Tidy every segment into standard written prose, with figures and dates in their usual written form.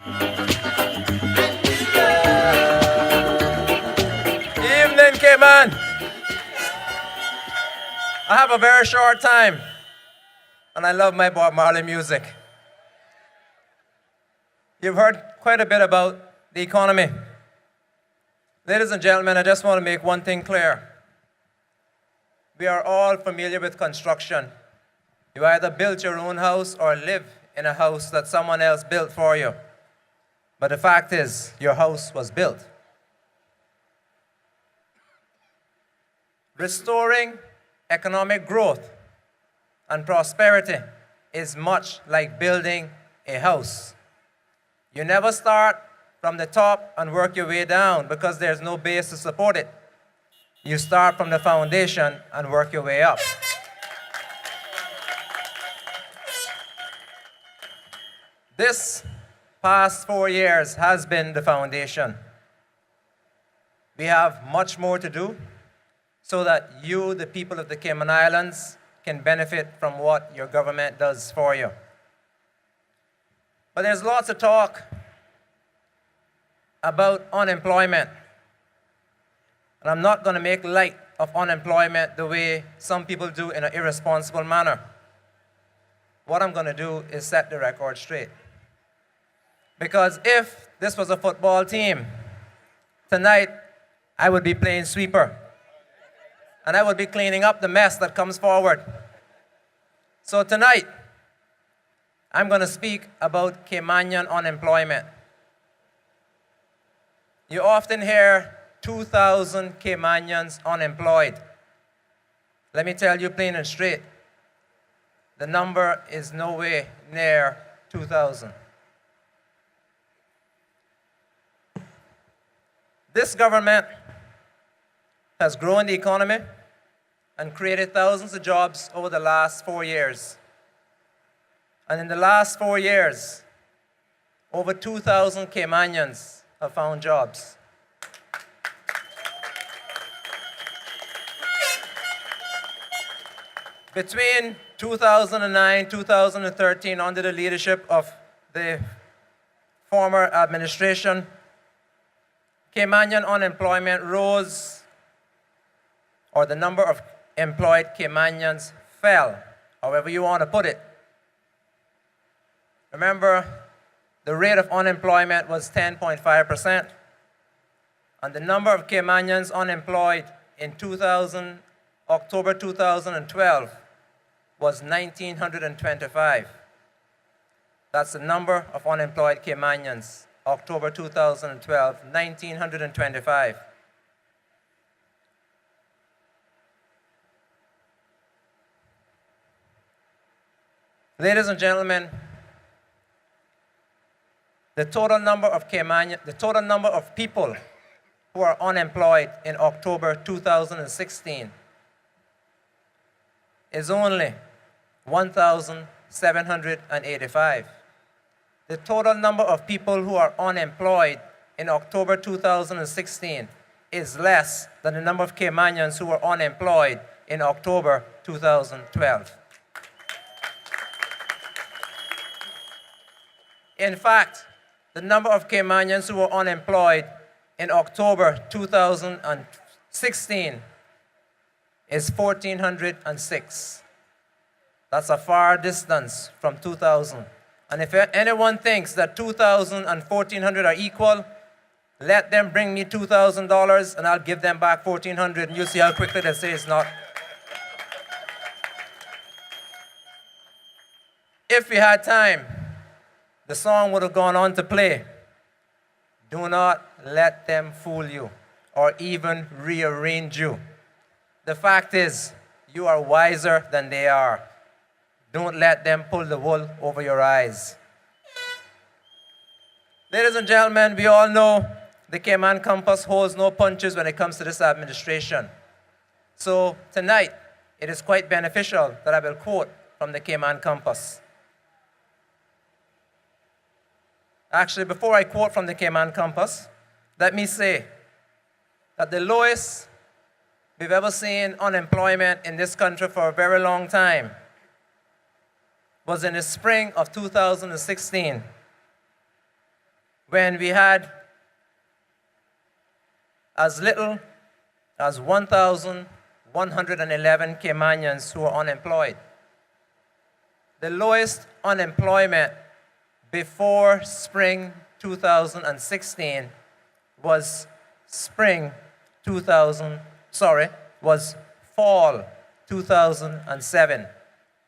Evening, Cayman. I have a very short time, and I love my Bob Marley music. You've heard quite a bit about the economy. Ladies and gentlemen, I just want to make one thing clear. We are all familiar with construction. You either built your own house or live in a house that someone else built for you. But the fact is, your house was built. Restoring economic growth and prosperity is much like building a house. You never start from the top and work your way down because there's no base to support it. You start from the foundation and work your way up. This past 4 years has been the foundation. We have much more to do so that you, the people of the Cayman Islands, can benefit from what your government does for you. But there's lots of talk about unemployment. And I'm not going to make light of unemployment the way some people do in an irresponsible manner. What I'm going to do is set the record straight. Because if this was a football team, tonight I would be playing sweeper. And I would be cleaning up the mess that comes forward. So tonight, I'm going to speak about Caymanian unemployment. You often hear 2,000 Caymanians unemployed. Let me tell you plain and straight, the number is nowhere near 2,000. This government has grown the economy and created thousands of jobs over the last 4 years. And in the last 4 years, over 2,000 Caymanians have found jobs. Between 2009 and 2013, under the leadership of the former administration, Caymanian unemployment rose, or the number of employed Caymanians fell, however you want to put it. Remember, the rate of unemployment was 10.5%, and the number of Caymanians unemployed in October 2012 was 1,925. That's the number of unemployed Caymanians, October 2012, 1,925. Ladies and gentlemen, the total number of people who are unemployed in October 2016 is only 1,785. The total number of people who are unemployed in October 2016 is less than the number of Caymanians who were unemployed in October 2012. In fact, the number of Caymanians who were unemployed in October 2016 is 1,406. That's a far distance from 2,000. And if anyone thinks that 2,000 and 1,400 are equal, let them bring me $2,000 and I'll give them back 1,400, and you'll see how quickly they say it's not. If we had time, the song would have gone on to play. Do not let them fool you or even rearrange you. The fact is, you are wiser than they are. Don't let them pull the wool over your eyes. Ladies and gentlemen, we all know the Cayman Compass holds no punches when it comes to this administration. So tonight, it is quite beneficial that I will quote from the Cayman Compass. Actually, before I quote from the Cayman Compass, let me say that the lowest we've ever seen unemployment in this country for a very long time was in the spring of 2016. when we had as little as 1,111 Caymanians who were unemployed. The lowest unemployment before spring 2016 was fall 2007.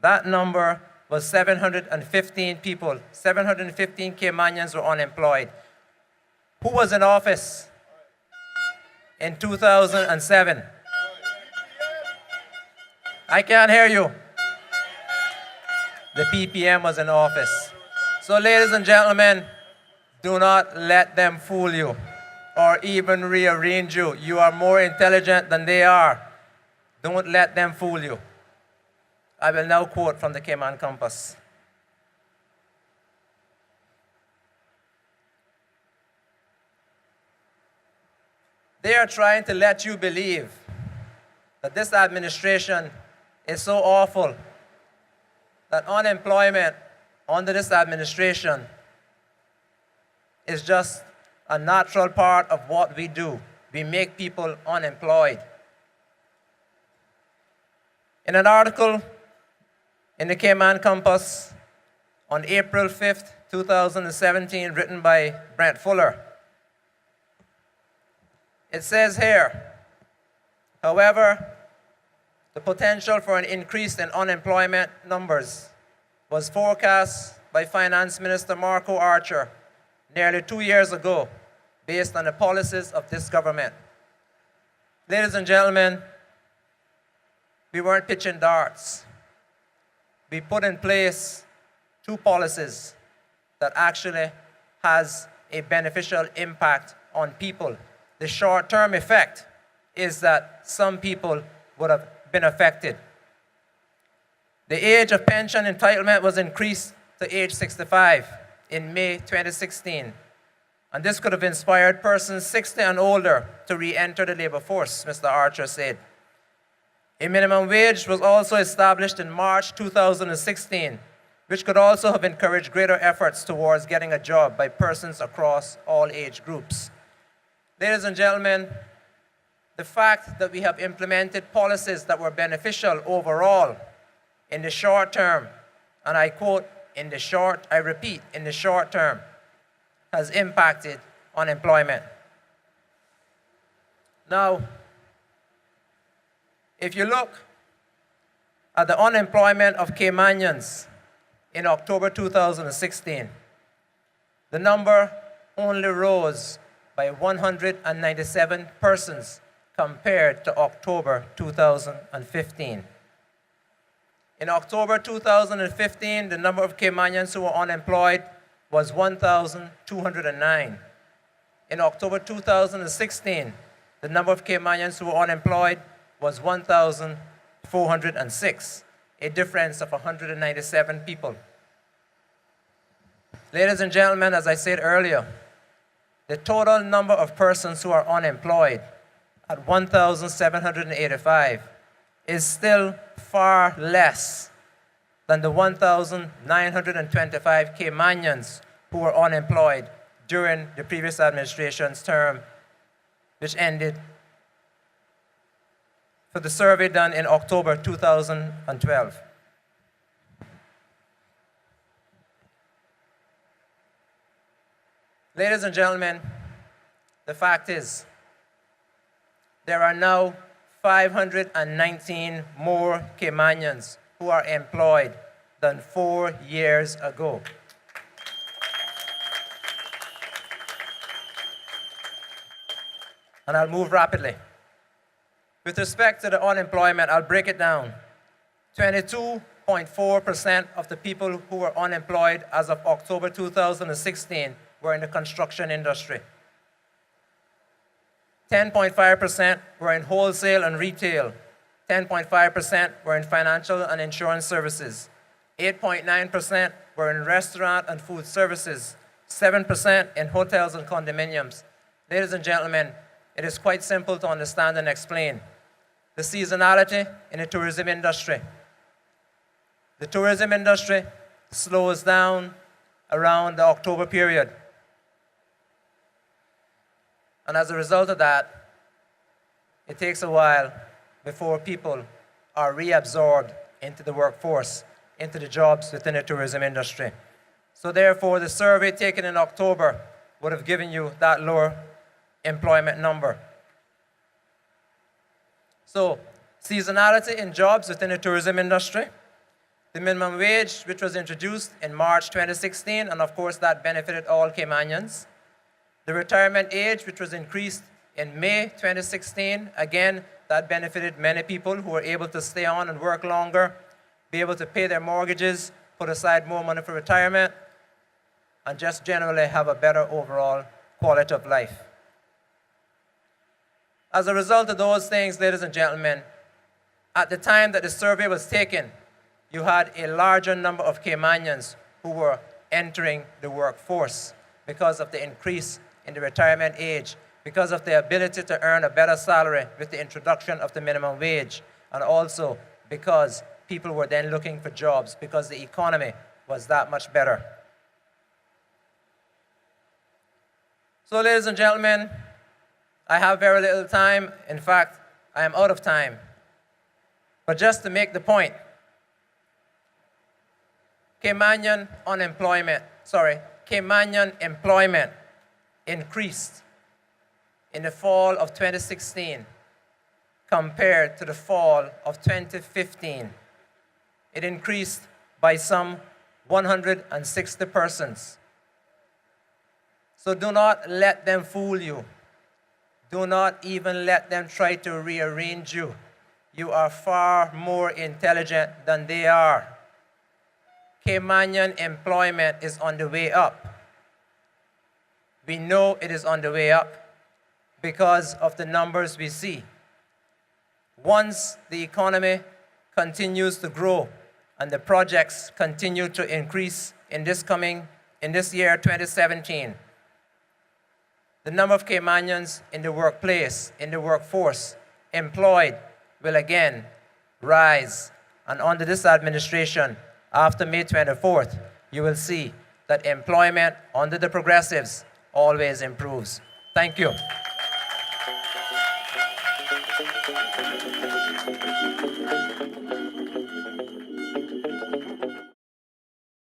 That number was 715 people. 715 Caymanians were unemployed. Who was in office in 2007? I can't hear you. The PPM was in office. So ladies and gentlemen, do not let them fool you or even rearrange you. You are more intelligent than they are. Don't let them fool you. I will now quote from the Cayman Compass. They are trying to let you believe that this administration is so awful, that unemployment under this administration is just a natural part of what we do. We make people unemployed. In an article in the Cayman Compass on April 5th, 2017, written by Brent Fuller, it says here, however, the potential for an increase in unemployment numbers was forecast by Finance Minister Marco Archer nearly 2 years ago based on the policies of this government. Ladies and gentlemen, we weren't pitching darts. We put in place two policies that actually has a beneficial impact on people. The short-term effect is that some people would have been affected. The age of pension entitlement was increased to age 65 in May 2016. And this could have inspired persons 60 and older to re-enter the labor force, Mr. Archer said. A minimum wage was also established in March 2016, which could also have encouraged greater efforts towards getting a job by persons across all age groups. Ladies and gentlemen, the fact that we have implemented policies that were beneficial overall in the short term, and I quote, in the short term, has impacted unemployment. Now, if you look at the unemployment of Caymanians in October 2016, the number only rose by 197 persons compared to October 2015. In October 2015, the number of Caymanians who were unemployed was 1,209. In October 2016, the number of Caymanians who were unemployed was 1,406, a difference of 197 people. Ladies and gentlemen, as I said earlier, the total number of persons who are unemployed at 1,785 is still far less than the 1,925 Caymanians who were unemployed during the previous administration's term, which ended for the survey done in October 2012. Ladies and gentlemen, the fact is, there are now 519 more Caymanians who are employed than 4 years ago. And I'll move rapidly. With respect to the unemployment, I'll break it down. 22.4% of the people who were unemployed as of October 2016 were in the construction industry. 10.5% were in wholesale and retail. 10.5% were in financial and insurance services. 8.9% were in restaurant and food services. 7% in hotels and condominiums. Ladies and gentlemen, it is quite simple to understand and explain. The seasonality in the tourism industry. The tourism industry slows down around the October period. And as a result of that, it takes a while before people are reabsorbed into the workforce, into the jobs within the tourism industry. So therefore, the survey taken in October would have given you that lower employment number. So, seasonality in jobs within the tourism industry, the minimum wage, which was introduced in March 2016, and of course that benefited all Caymanians. The retirement age, which was increased in May 2016, again, that benefited many people who were able to stay on and work longer, be able to pay their mortgages, put aside more money for retirement, and just generally have a better overall quality of life. As a result of those things, ladies and gentlemen, at the time that the survey was taken, you had a larger number of Caymanians who were entering the workforce because of the increase in the retirement age, because of the ability to earn a better salary with the introduction of the minimum wage, and also because people were then looking for jobs because the economy was that much better. So, ladies and gentlemen, I have very little time. In fact, I am out of time. But just to make the point, Caymanian employment increased in the fall of 2016 compared to the fall of 2015. It increased by some 160 persons. So do not let them fool you. Do not even let them try to rearrange you. You are far more intelligent than they are. Caymanian employment is on the way up. We know it is on the way up because of the numbers we see. Once the economy continues to grow and the projects continue to increase in this year, 2017, the number of Caymanians in the workplace, in the workforce, employed, will again rise. And under this administration, after May 24th, you will see that employment under the progressives always improves. Thank you.